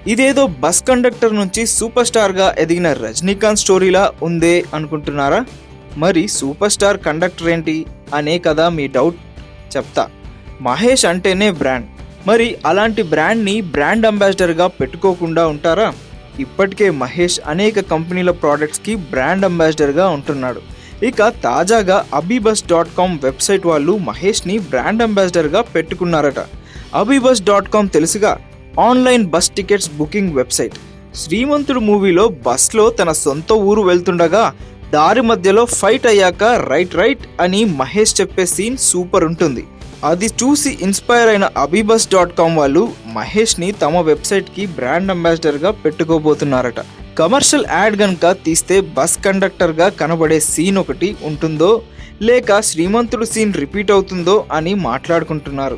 ఇదేదో bus conductor నుంచి super స్టార్గా ఎదిగిన రజనీకాంత్ స్టోరీలా ఉందే అనుకుంటున్నారా? మరి సూపర్ స్టార్ కండక్టర్ ఏంటి అనే కదా మీ డౌట్. చెప్తా. మహేష్ అంటేనే బ్రాండ్. మరి అలాంటి బ్రాండ్ని బ్రాండ్ అంబాసిడర్గా పెట్టుకోకుండా ఉంటారా? ఇప్పటికే మహేష్ అనేక కంపెనీల ప్రోడక్ట్స్కి బ్రాండ్ అంబాసిడర్గా ఉంటున్నాడు. ఇక తాజాగా abibus.com వెబ్సైట్ వాళ్ళు మహేష్ని బ్రాండ్ అంబాసిడర్గా పెట్టుకున్నారట. abibus.com తెలుసుగా, online bus tickets booking website. Srimanthudu మూవీలో బస్లో తన సొంత ఊరు వెళ్తుండగా దారి మధ్యలో ఫైట్ అయ్యాక రైట్ అని మహేష్ చెప్పే సీన్ సూపర్ ఉంటుంది. అది చూసి ఇన్స్పైర్ అయిన abibus.com వాళ్ళు మహేష్ని తమ వెబ్సైట్కి బ్రాండ్ అంబాసిడర్గా పెట్టుకోబోతున్నారట. కమర్షియల్ యాడ్ గనుక తీస్తే బస్ కండక్టర్గా కనబడే సీన్ ఒకటి ఉంటుందో లేక శ్రీమంతుడు సీన్ రిపీట్ అవుతుందో అని మాట్లాడుకుంటున్నారు.